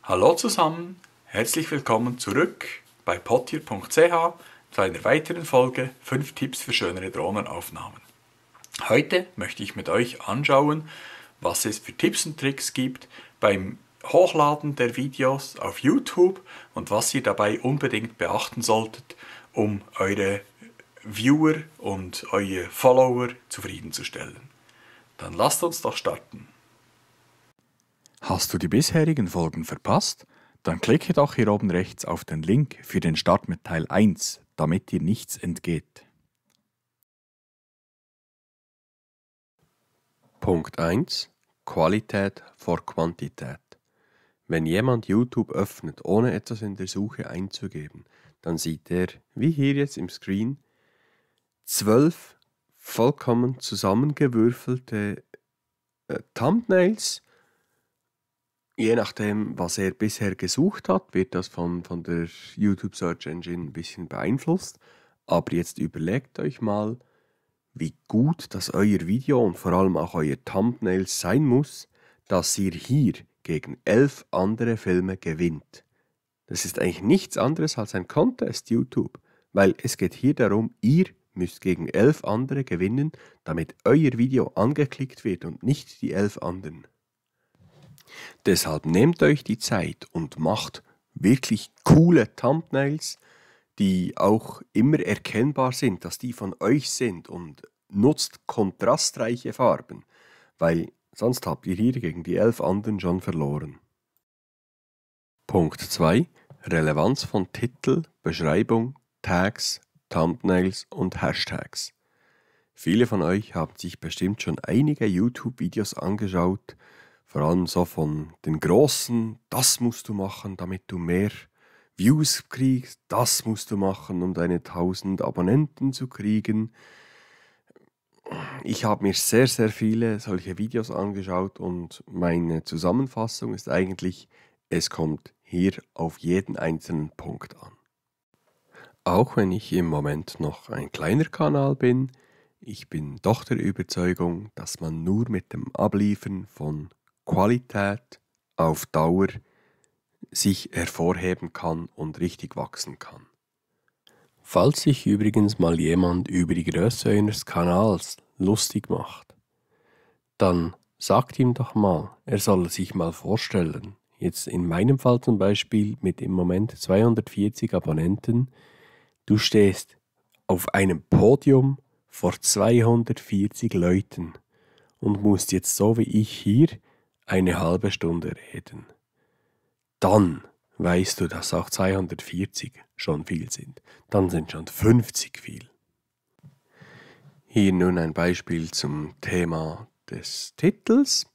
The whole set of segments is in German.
Hallo zusammen, herzlich willkommen zurück bei potier.ch zu einer weiteren Folge 5 Tipps für schönere Drohnenaufnahmen. Heute möchte ich mit euch anschauen, was es für Tipps und Tricks gibt beim Hochladen der Videos auf YouTube und was ihr dabei unbedingt beachten solltet, um eure Viewer und eure Follower zufriedenzustellen. Dann lasst uns doch starten. Hast du die bisherigen Folgen verpasst? Dann klicke doch hier oben rechts auf den Link für den Start mit Teil 1, damit dir nichts entgeht. Punkt 1. Qualität vor Quantität. Wenn jemand YouTube öffnet, ohne etwas in der Suche einzugeben, dann sieht er, wie hier jetzt im Screen, 12 vollkommen zusammengewürfelte Thumbnails. Je nachdem, was er bisher gesucht hat, wird das von der YouTube Search Engine ein bisschen beeinflusst. Aber jetzt überlegt euch mal, wie gut das euer Video und vor allem auch euer Thumbnails sein muss, dass ihr hier gegen 11 andere Filme gewinnt. Das ist eigentlich nichts anderes als ein Contest YouTube, weil es geht hier darum, ihr müsst gegen 11 andere gewinnen, damit euer Video angeklickt wird und nicht die 11 anderen. Deshalb nehmt euch die Zeit und macht wirklich coole Thumbnails, die auch immer erkennbar sind, dass die von euch sind, und nutzt kontrastreiche Farben, weil sonst habt ihr hier gegen die 11 anderen schon verloren. Punkt 2. Relevanz von Titel, Beschreibung, Tags, Thumbnails und Hashtags. Viele von euch haben sich bestimmt schon einige YouTube-Videos angeschaut, vor allem so von den großen, das musst du machen, damit du mehr Views kriegst, das musst du machen, um deine 1000 Abonnenten zu kriegen. Ich habe mir sehr, sehr viele solche Videos angeschaut und meine Zusammenfassung ist eigentlich, es kommt hier auf jeden einzelnen Punkt an. Auch wenn ich im Moment noch ein kleiner Kanal bin, ich bin doch der Überzeugung, dass man nur mit dem Abliefern von Qualität auf Dauer sich hervorheben kann und richtig wachsen kann. Falls sich übrigens mal jemand über die Größe eines Kanals lustig macht, dann sagt ihm doch mal, er soll sich mal vorstellen. Jetzt in meinem Fall zum Beispiel mit im Moment 240 Abonnenten, du stehst auf einem Podium vor 240 Leuten und musst jetzt so wie ich hier eine halbe Stunde reden. Dann weißt du, dass auch 240 schon viel sind. Dann sind schon 50 viel. Hier nun ein Beispiel zum Thema des Titels.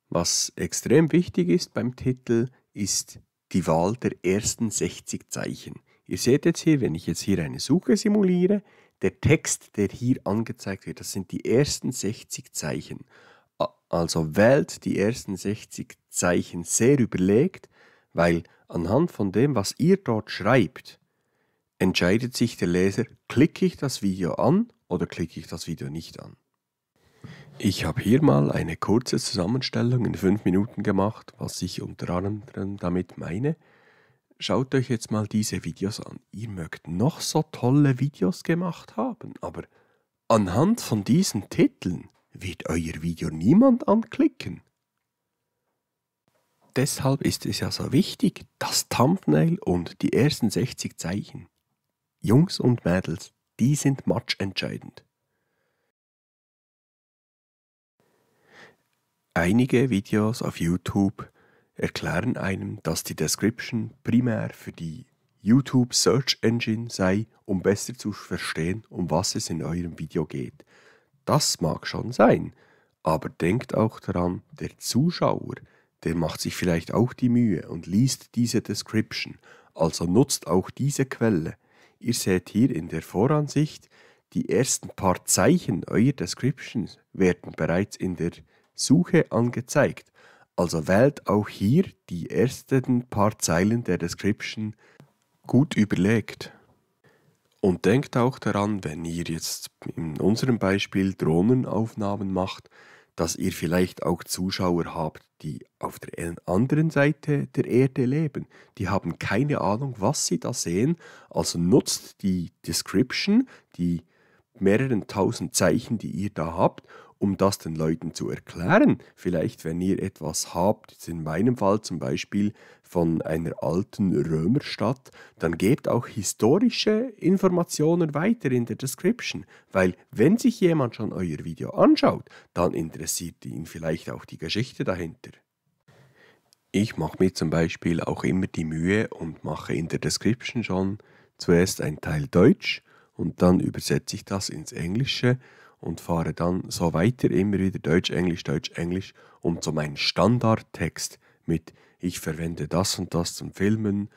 Was extrem wichtig ist beim Titel, ist die Wahl der ersten 60 Zeichen. Ihr seht jetzt hier, wenn ich jetzt hier eine Suche simuliere, der Text, der hier angezeigt wird, das sind die ersten 60 Zeichen. Also wählt die ersten 60 Zeichen sehr überlegt, weil anhand von dem, was ihr dort schreibt, entscheidet sich der Leser, klicke ich das Video an oder klicke ich das Video nicht an. Ich habe hier mal eine kurze Zusammenstellung in 5 Minuten gemacht, was ich unter anderem damit meine. Schaut euch jetzt mal diese Videos an. Ihr mögt noch so tolle Videos gemacht haben, aber anhand von diesen Titeln wird euer Video niemand anklicken. Deshalb ist es ja so wichtig, das Thumbnail und die ersten 60 Zeichen. Jungs und Mädels, die sind matchentscheidend. Einige Videos auf YouTube erklären einem, dass die Description primär für die YouTube Search Engine sei, um besser zu verstehen, um was es in eurem Video geht. Das mag schon sein, aber denkt auch daran, der Zuschauer, der macht sich vielleicht auch die Mühe und liest diese Description, also nutzt auch diese Quelle. Ihr seht hier in der Voransicht, die ersten paar Zeichen eurer Descriptions werden bereits in der Suche angezeigt. Also wählt auch hier die ersten paar Zeilen der Description gut überlegt. Und denkt auch daran, wenn ihr jetzt in unserem Beispiel Drohnenaufnahmen macht, dass ihr vielleicht auch Zuschauer habt, die auf der anderen Seite der Erde leben. Die haben keine Ahnung, was sie da sehen. Also nutzt die Description, die mehreren tausend Zeichen, die ihr da habt, um das den Leuten zu erklären. Vielleicht, wenn ihr etwas habt, jetzt in meinem Fall zum Beispiel von einer alten Römerstadt, dann gebt auch historische Informationen weiter in der Description, weil wenn sich jemand schon euer Video anschaut, dann interessiert ihn vielleicht auch die Geschichte dahinter. Ich mache mir zum Beispiel auch immer die Mühe und mache in der Description schon zuerst einen Teil Deutsch und dann übersetze ich das ins Englische und fahre dann so weiter, immer wieder Deutsch, Englisch und so meinen Standardtext mit ich verwende das und das zum Filmen,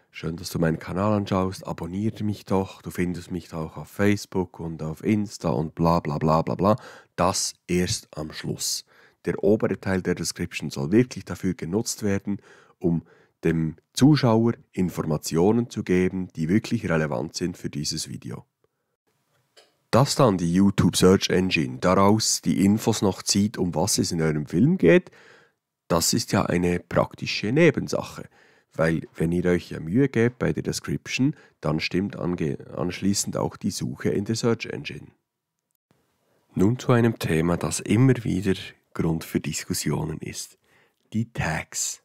schön, dass du meinen Kanal anschaust, abonniere mich doch, du findest mich auch auf Facebook und auf Insta und bla bla bla bla bla, das erst am Schluss. Der obere Teil der Description soll wirklich dafür genutzt werden, um dem Zuschauer Informationen zu geben, die wirklich relevant sind für dieses Video. Dass dann die YouTube Search Engine daraus die Infos noch zieht, um was es in eurem Film geht, das ist ja eine praktische Nebensache. Weil wenn ihr euch ja Mühe gebt bei der Description, dann stimmt anschließend auch die Suche in der Search Engine. Nun zu einem Thema, das immer wieder Grund für Diskussionen ist. Die Tags.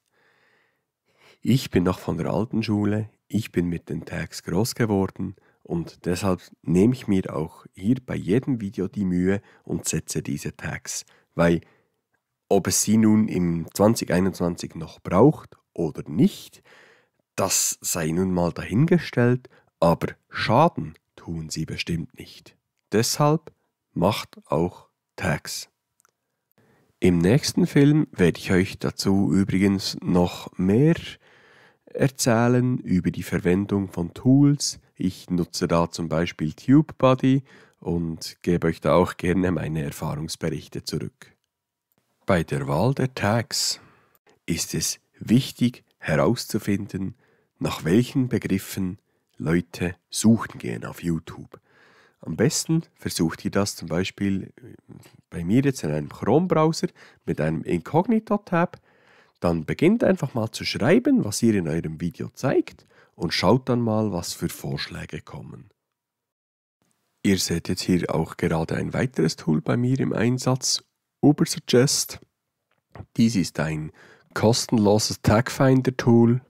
Ich bin noch von der alten Schule, ich bin mit den Tags groß geworden und deshalb nehme ich mir auch hier bei jedem Video die Mühe und setze diese Tags, weil ob es sie nun im 2021 noch braucht oder nicht, das sei nun mal dahingestellt, aber Schaden tun sie bestimmt nicht. Deshalb macht auch Tags. Im nächsten Film werde ich euch dazu übrigens noch mehr erzählen über die Verwendung von Tools. Ich nutze da zum Beispiel TubeBuddy und gebe euch da auch gerne meine Erfahrungsberichte zurück. Bei der Wahl der Tags ist es wichtig herauszufinden, nach welchen Begriffen Leute suchen gehen auf YouTube. Am besten versucht ihr das zum Beispiel bei mir jetzt in einem Chrome-Browser mit einem Incognito-Tab. Dann beginnt einfach mal zu schreiben, was ihr in eurem Video zeigt und schaut dann mal, was für Vorschläge kommen. Ihr seht jetzt hier auch gerade ein weiteres Tool bei mir im Einsatz, Ubersuggest. Dies ist ein kostenloses Tagfinder-Tool,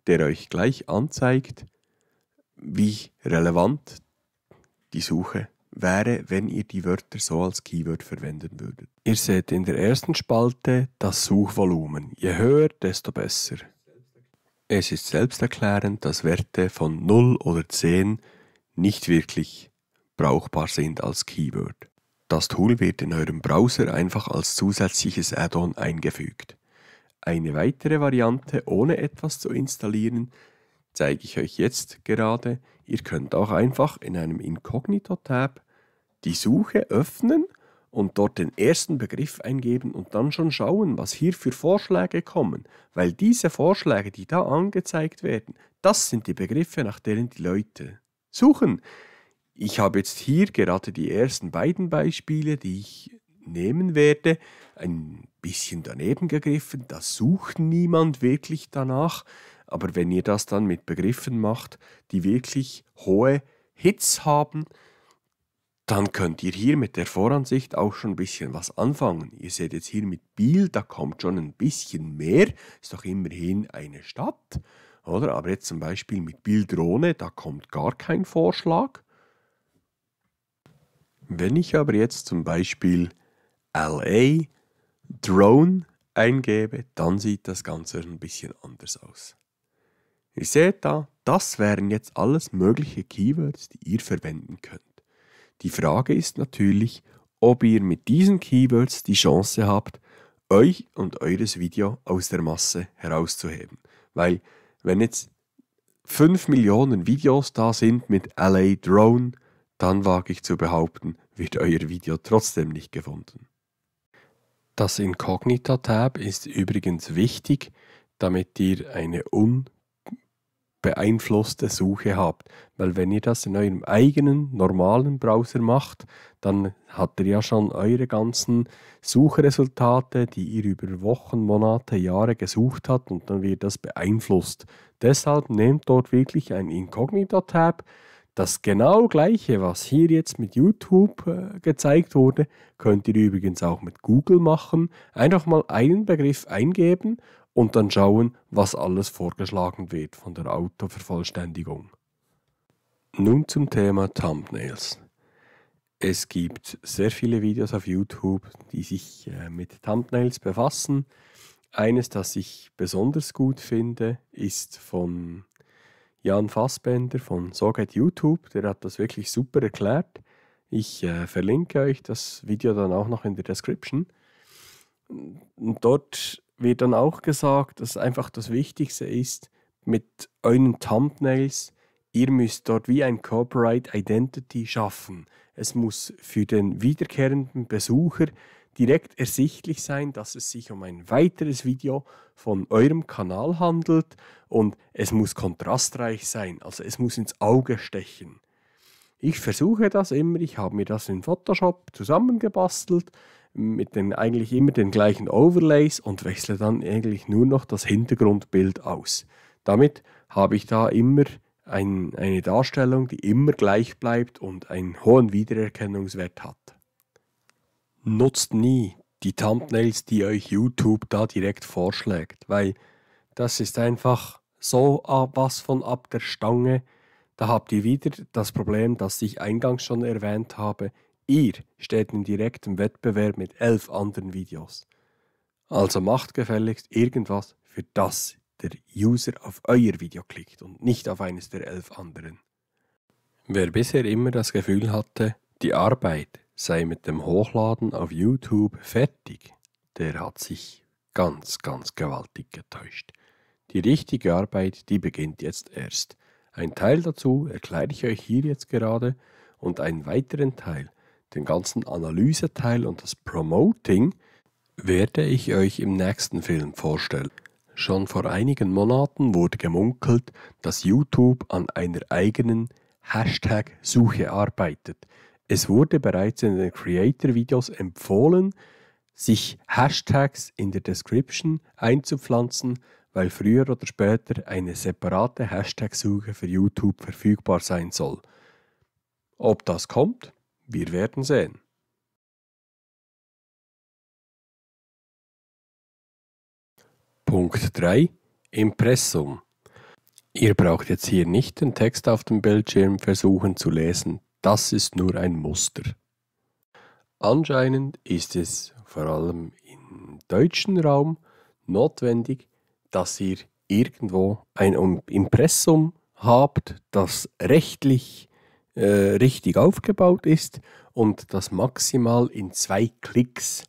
der euch gleich anzeigt, wie relevant die Suche wäre, wenn ihr die Wörter so als Keyword verwenden würdet. Ihr seht in der ersten Spalte das Suchvolumen. Je höher, desto besser. Es ist selbsterklärend, dass Werte von 0 oder 10 nicht wirklich brauchbar sind als Keyword. Das Tool wird in eurem Browser einfach als zusätzliches Add-on eingefügt. Eine weitere Variante, ohne etwas zu installieren, zeige ich euch jetzt gerade. Ihr könnt auch einfach in einem Incognito-Tab die Suche öffnen und dort den ersten Begriff eingeben und dann schon schauen, was hier für Vorschläge kommen. Weil diese Vorschläge, die da angezeigt werden, das sind die Begriffe, nach denen die Leute suchen. Ich habe jetzt hier gerade die ersten beiden Beispiele, die ich nehmen werde, ein bisschen daneben gegriffen. Da sucht niemand wirklich danach. Aber wenn ihr das dann mit Begriffen macht, die wirklich hohe Hits haben, dann könnt ihr hier mit der Voransicht auch schon ein bisschen was anfangen. Ihr seht jetzt hier mit Biel, da kommt schon ein bisschen mehr, ist doch immerhin eine Stadt, oder? Aber jetzt zum Beispiel mit Biel-Drohne, da kommt gar kein Vorschlag. Wenn ich aber jetzt zum Beispiel LA Drone eingebe, dann sieht das Ganze ein bisschen anders aus. Ihr seht da, das wären jetzt alles mögliche Keywords, die ihr verwenden könnt. Die Frage ist natürlich, ob ihr mit diesen Keywords die Chance habt, euch und eures Video aus der Masse herauszuheben. Weil, wenn jetzt 5 Millionen Videos da sind mit LA Drone, dann wage ich zu behaupten, wird euer Video trotzdem nicht gefunden. Das Incognito-Tab ist übrigens wichtig, damit ihr eine beeinflusste Suche habt. Weil wenn ihr das in eurem eigenen, normalen Browser macht, dann habt ihr ja schon eure ganzen Suchresultate, die ihr über Wochen, Monate, Jahre gesucht habt und dann wird das beeinflusst. Deshalb nehmt dort wirklich ein Inkognito-Tab. Das genau gleiche, was hier jetzt mit YouTube gezeigt wurde, könnt ihr übrigens auch mit Google machen. Einfach mal einen Begriff eingeben und dann schauen, was alles vorgeschlagen wird von der Autovervollständigung. Nun zum Thema Thumbnails. Es gibt sehr viele Videos auf YouTube, die sich mit Thumbnails befassen. Eines, das ich besonders gut finde, ist von Jan Fassbender von So geht YouTube. Der hat das wirklich super erklärt. Ich verlinke euch das Video dann auch noch in der Description. Und dort wird dann auch gesagt, dass einfach das Wichtigste ist, mit euren Thumbnails, ihr müsst dort wie ein Corporate Identity schaffen. Es muss für den wiederkehrenden Besucher direkt ersichtlich sein, dass es sich um ein weiteres Video von eurem Kanal handelt und es muss kontrastreich sein, also es muss ins Auge stechen. Ich versuche das immer, ich habe mir das in Photoshop zusammengebastelt, mit eigentlich immer den gleichen Overlays und wechsle dann eigentlich nur noch das Hintergrundbild aus. Damit habe ich da immer eine Darstellung, die immer gleich bleibt und einen hohen Wiedererkennungswert hat. Nutzt nie die Thumbnails, die euch YouTube da direkt vorschlägt, weil das ist einfach so was von ab der Stange. Da habt ihr wieder das Problem, das ich eingangs schon erwähnt habe. Ihr steht in direktem Wettbewerb mit 11 anderen Videos. Also macht gefälligst irgendwas, für das der User auf euer Video klickt und nicht auf eines der 11 anderen. Wer bisher immer das Gefühl hatte, die Arbeit sei mit dem Hochladen auf YouTube fertig, der hat sich ganz gewaltig getäuscht. Die richtige Arbeit, die beginnt jetzt erst. Ein Teil dazu erkläre ich euch hier jetzt gerade und einen weiteren Teil, den ganzen Analyseteil und das Promoting, werde ich euch im nächsten Film vorstellen. Schon vor einigen Monaten wurde gemunkelt, dass YouTube an einer eigenen Hashtag-Suche arbeitet. Es wurde bereits in den Creator-Videos empfohlen, sich Hashtags in der Description einzupflanzen, weil früher oder später eine separate Hashtag-Suche für YouTube verfügbar sein soll. Ob das kommt, wir werden sehen. Punkt 3. Impressum. Ihr braucht jetzt hier nicht den Text auf dem Bildschirm versuchen zu lesen, das ist nur ein Muster. Anscheinend ist es vor allem im deutschen Raum notwendig, dass ihr irgendwo ein Impressum habt, das rechtlich richtig aufgebaut ist und das maximal in 2 Klicks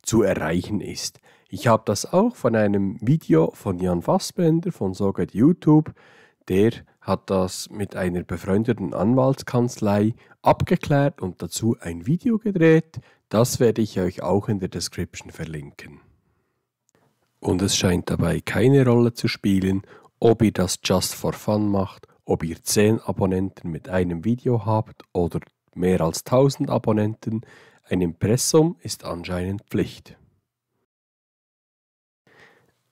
zu erreichen ist. Ich habe das auch von einem Video von Jan Fassbender von So geht YouTube. Der hat das mit einer befreundeten Anwaltskanzlei abgeklärt und dazu ein Video gedreht. Das werde ich euch auch in der Description verlinken. Und es scheint dabei keine Rolle zu spielen, ob ihr das just for fun macht, ob ihr 10 Abonnenten mit einem Video habt oder mehr als 1000 Abonnenten. Ein Impressum ist anscheinend Pflicht.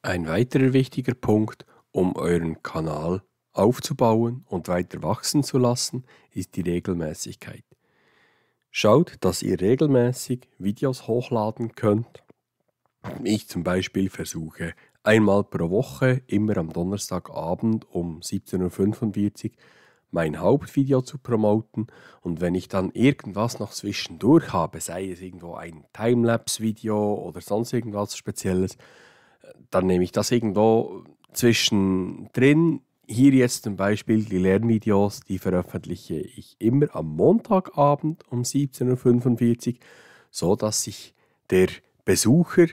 Ein weiterer wichtiger Punkt, um euren Kanal aufzubauen und weiter wachsen zu lassen, ist die Regelmäßigkeit. Schaut, dass ihr regelmäßig Videos hochladen könnt. Ich zum Beispiel versuche einmal pro Woche, immer am Donnerstagabend um 17:45 Uhr, mein Hauptvideo zu promoten und wenn ich dann irgendwas noch zwischendurch habe, sei es irgendwo ein Timelapse-Video oder sonst irgendwas Spezielles, dann nehme ich das irgendwo zwischendrin. Hier jetzt zum Beispiel die Lernvideos, die veröffentliche ich immer am Montagabend um 17:45 Uhr, so dass sich der Besucher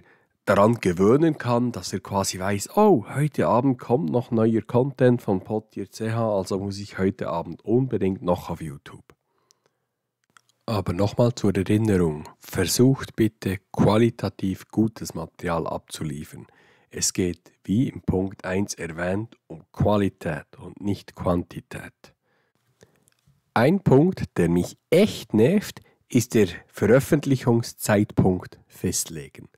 daran gewöhnen kann, dass er quasi weiß, oh, heute Abend kommt noch neuer Content von Potier.ch, also muss ich heute Abend unbedingt noch auf YouTube. Aber nochmal zur Erinnerung, versucht bitte qualitativ gutes Material abzuliefern. Es geht, wie im Punkt 1 erwähnt, um Qualität und nicht Quantität. Ein Punkt, der mich echt nervt, ist der Veröffentlichungszeitpunkt festlegen.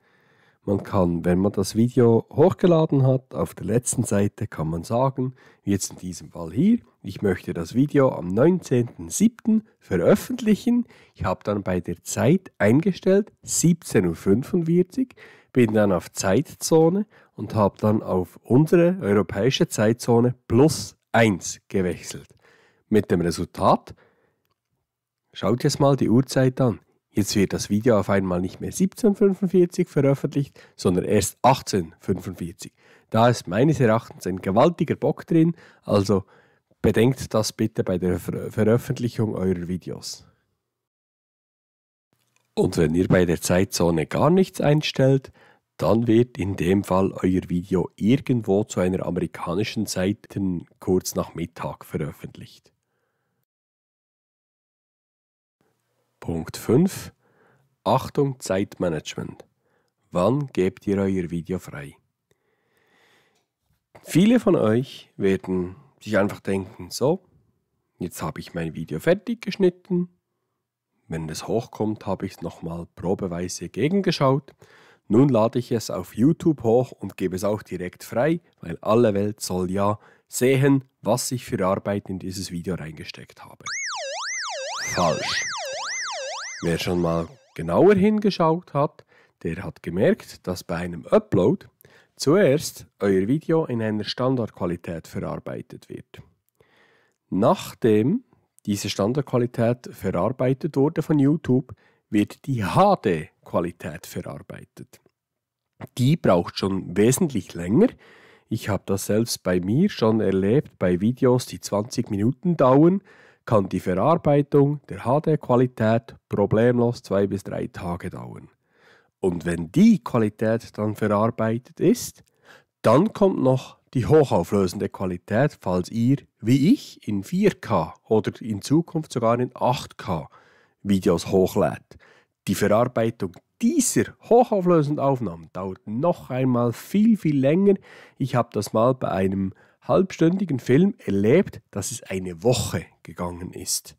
Man kann, wenn man das Video hochgeladen hat, auf der letzten Seite kann man sagen, wie jetzt in diesem Fall hier, ich möchte das Video am 19.07. veröffentlichen. Ich habe dann bei der Zeit eingestellt 17:45 Uhr, bin dann auf Zeitzone und habe dann auf unsere europäische Zeitzone +1 gewechselt. Mit dem Resultat, schaut jetzt mal die Uhrzeit an. Jetzt wird das Video auf einmal nicht mehr 17:45 Uhr veröffentlicht, sondern erst 18:45 Uhr. Da ist meines Erachtens ein gewaltiger Bock drin, also bedenkt das bitte bei der Veröffentlichung eurer Videos. Und wenn ihr bei der Zeitzone gar nichts einstellt, dann wird in dem Fall euer Video irgendwo zu einer amerikanischen Zeit kurz nach Mittag veröffentlicht. Punkt 5. Achtung, Zeitmanagement. Wann gebt ihr euer Video frei? Viele von euch werden sich einfach denken, so, jetzt habe ich mein Video fertig geschnitten. Wenn es hochkommt, habe ich es nochmal probeweise gegengeschaut. Nun lade ich es auf YouTube hoch und gebe es auch direkt frei, weil alle Welt soll ja sehen, was ich für Arbeit in dieses Video reingesteckt habe. Falsch. Wer schon mal genauer hingeschaut hat, der hat gemerkt, dass bei einem Upload zuerst euer Video in einer Standardqualität verarbeitet wird. Nachdem diese Standardqualität verarbeitet wurde von YouTube, wird die HD-Qualität verarbeitet. Die braucht schon wesentlich länger. Ich habe das selbst bei mir schon erlebt, bei Videos, die 20 Minuten dauern, kann die Verarbeitung der HD-Qualität problemlos 2 bis 3 Tage dauern. Und wenn die Qualität dann verarbeitet ist, dann kommt noch die hochauflösende Qualität, falls ihr, wie ich, in 4K oder in Zukunft sogar in 8K Videos hochlädt. Die Verarbeitung dieser hochauflösenden Aufnahmen dauert noch einmal viel, viel länger. Ich habe das mal bei einem halbstündigen Film erlebt, dass es eine Woche gegangen ist.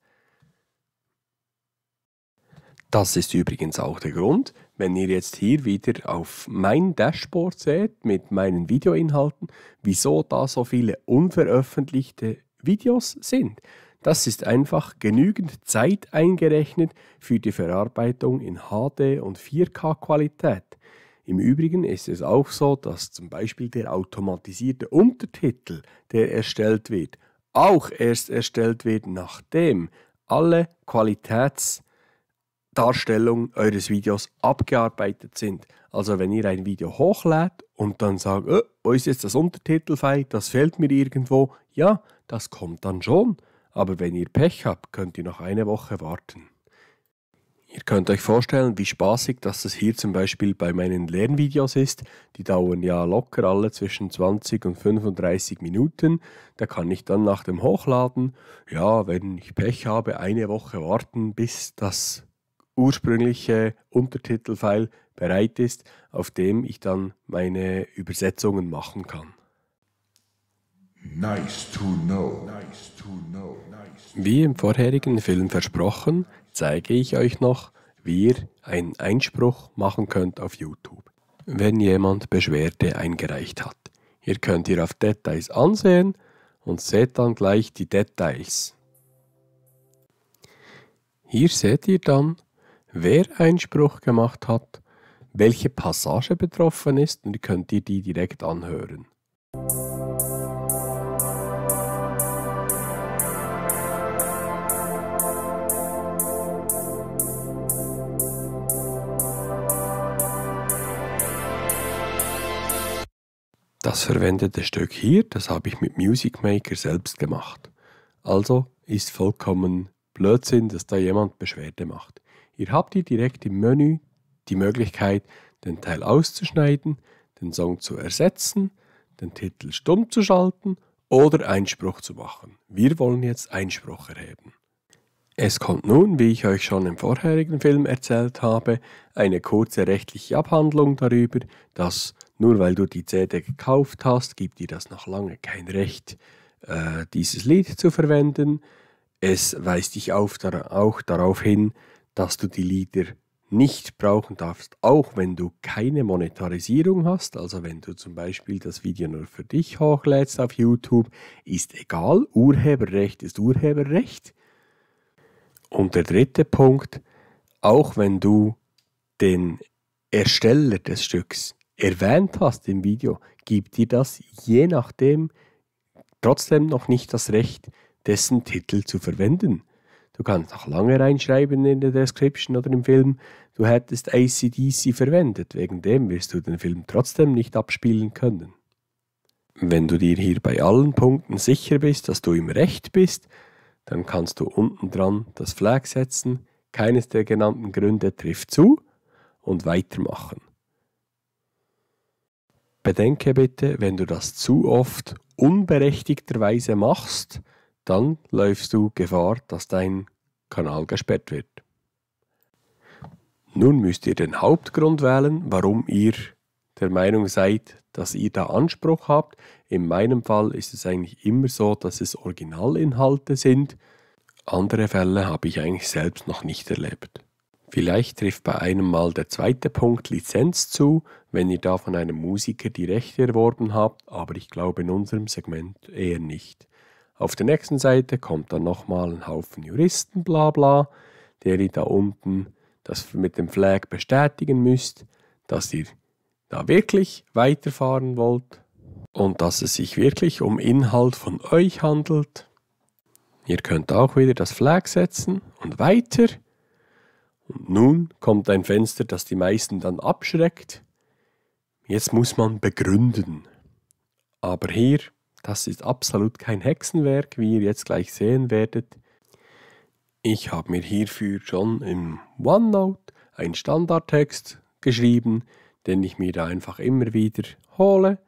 Das ist übrigens auch der Grund, wenn ihr jetzt hier wieder auf mein Dashboard seht mit meinen Videoinhalten, wieso da so viele unveröffentlichte Videos sind. Das ist einfach genügend Zeit eingerechnet für die Verarbeitung in HD und 4K-Qualität. Im Übrigen ist es auch so, dass zum Beispiel der automatisierte Untertitel, der erstellt wird, auch erst erstellt wird, nachdem alle Qualitätsdarstellungen eures Videos abgearbeitet sind. Also wenn ihr ein Video hochlädt und dann sagt, wo ist jetzt das Untertitelfile, das fehlt mir irgendwo, ja, das kommt dann schon. Aber wenn ihr Pech habt, könnt ihr noch eine Woche warten. Ihr könnt euch vorstellen, wie spaßig das hier zum Beispiel bei meinen Lernvideos ist. Die dauern ja locker alle zwischen 20 und 35 Minuten. Da kann ich dann nach dem Hochladen, ja, wenn ich Pech habe, eine Woche warten, bis das ursprüngliche Untertitelfile bereit ist, auf dem ich dann meine Übersetzungen machen kann. Nice to know. Wie im vorherigen Film versprochen, zeige ich euch noch, wie ihr einen Einspruch machen könnt auf YouTube, wenn jemand Beschwerde eingereicht hat. Ihr könnt hier auf Details ansehen und seht dann gleich die Details. Hier seht ihr dann, wer Einspruch gemacht hat, welche Passage betroffen ist und ihr könnt die direkt anhören. Das verwendete Stück hier, das habe ich mit Music Maker selbst gemacht. Also ist vollkommen Blödsinn, dass da jemand Beschwerde macht. Ihr habt hier direkt im Menü die Möglichkeit, den Teil auszuschneiden, den Song zu ersetzen, den Titel stumm zu schalten oder Einspruch zu machen. Wir wollen jetzt Einspruch erheben. Es kommt nun, wie ich euch schon im vorherigen Film erzählt habe, eine kurze rechtliche Abhandlung darüber, dass Nur weil du die CD gekauft hast, gibt dir das noch lange kein Recht, dieses Lied zu verwenden. Es weist dich auch darauf hin, dass du die Lieder nicht brauchen darfst, auch wenn du keine Monetarisierung hast. Also wenn du zum Beispiel das Video nur für dich hochlädst auf YouTube, ist egal, Urheberrecht ist Urheberrecht. Und der dritte Punkt, auch wenn du den Ersteller des Stücks erwähnt hast im Video, gibt dir das je nachdem trotzdem noch nicht das Recht, dessen Titel zu verwenden. Du kannst noch lange reinschreiben in der Description oder im Film, du hättest AC/DC verwendet, wegen dem wirst du den Film trotzdem nicht abspielen können. Wenn du dir hier bei allen Punkten sicher bist, dass du im Recht bist, dann kannst du unten dran das Flag setzen, keines der genannten Gründe trifft zu und weitermachen. Bedenke bitte, wenn du das zu oft unberechtigterweise machst, dann läufst du Gefahr, dass dein Kanal gesperrt wird. Nun müsst ihr den Hauptgrund wählen, warum ihr der Meinung seid, dass ihr da Anspruch habt. In meinem Fall ist es eigentlich immer so, dass es Originalinhalte sind. Andere Fälle habe ich eigentlich selbst noch nicht erlebt. Vielleicht trifft bei einem mal der zweite Punkt Lizenz zu, wenn ihr da von einem Musiker die Rechte erworben habt, aber ich glaube in unserem Segment eher nicht. Auf der nächsten Seite kommt dann nochmal ein Haufen Juristen, bla bla, der ihr da unten das mit dem Flag bestätigen müsst, dass ihr da wirklich weiterfahren wollt und dass es sich wirklich um Inhalt von euch handelt. Ihr könnt auch wieder das Flag setzen und weiter. Und nun kommt ein Fenster, das die meisten dann abschreckt. Jetzt muss man begründen. Aber hier, das ist absolut kein Hexenwerk, wie ihr jetzt gleich sehen werdet. Ich habe mir hierfür schon im OneNote einen Standardtext geschrieben, den ich mir da einfach immer wieder hole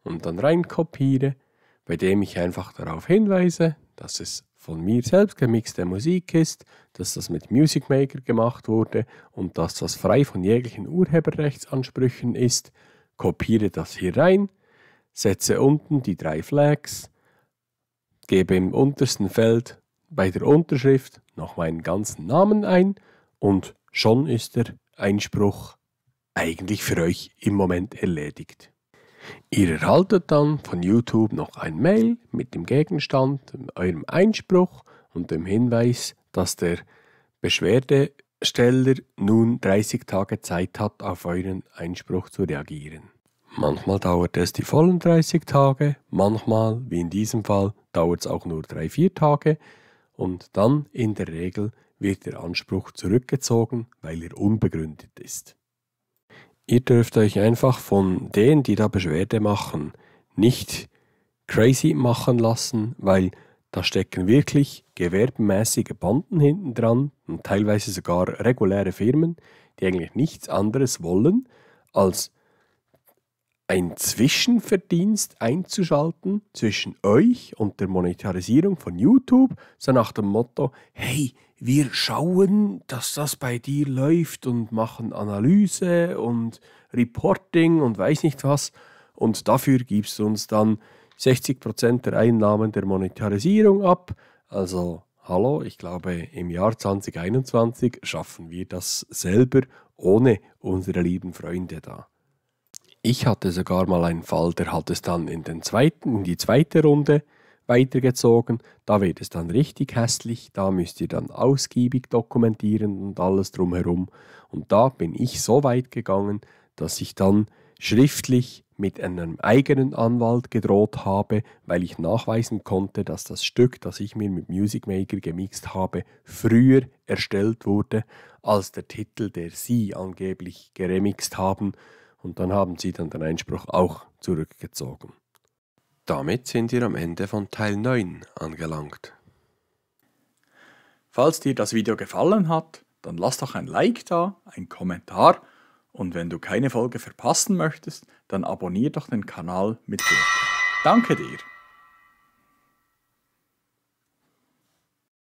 und dann reinkopiere, bei dem ich einfach darauf hinweise, dass es von mir selbst gemixte Musik ist, dass das mit Music Maker gemacht wurde und dass das frei von jeglichen Urheberrechtsansprüchen ist. Kopiere das hier rein, setze unten die 3 Flags, gebe im untersten Feld bei der Unterschrift noch meinen ganzen Namen ein und schon ist der Einspruch eigentlich für euch im Moment erledigt. Ihr erhaltet dann von YouTube noch ein Mail mit dem Gegenstand, eurem Einspruch und dem Hinweis, dass der Beschwerdesteller nun 30 Tage Zeit hat, auf euren Einspruch zu reagieren. Manchmal dauert es die vollen 30 Tage, manchmal, wie in diesem Fall, dauert es auch nur 3-4 Tage und dann in der Regel wird der Anspruch zurückgezogen, weil er unbegründet ist. Ihr dürft euch einfach von denen, die da Beschwerde machen, nicht crazy machen lassen, weil da stecken wirklich gewerbemäßige Banden hinten dran und teilweise sogar reguläre Firmen, die eigentlich nichts anderes wollen, als ein Zwischenverdienst einzuschalten zwischen euch und der Monetarisierung von YouTube, so nach dem Motto, hey, wir schauen, dass das bei dir läuft und machen Analyse und Reporting und weiß nicht was und dafür gibst du uns dann 60% der Einnahmen der Monetarisierung ab. Also, hallo, ich glaube, im Jahr 2021 schaffen wir das selber ohne unsere lieben Freunde da. Ich hatte sogar mal einen Fall, der hat es dann in die zweite Runde weitergezogen. Da wird es dann richtig hässlich. Da müsst ihr dann ausgiebig dokumentieren und alles drumherum. Und da bin ich so weit gegangen, dass ich dann schriftlich mit einem eigenen Anwalt gedroht habe, weil ich nachweisen konnte, dass das Stück, das ich mir mit Music Maker gemixt habe, früher erstellt wurde als der Titel, der sie angeblich geremixt haben. Und dann haben sie dann den Einspruch auch zurückgezogen. Damit sind wir am Ende von Teil 9 angelangt. Falls dir das Video gefallen hat, dann lass doch ein Like da, einen Kommentar und wenn du keine Folge verpassen möchtest, dann abonnier doch den Kanal mit Glocke. Danke dir!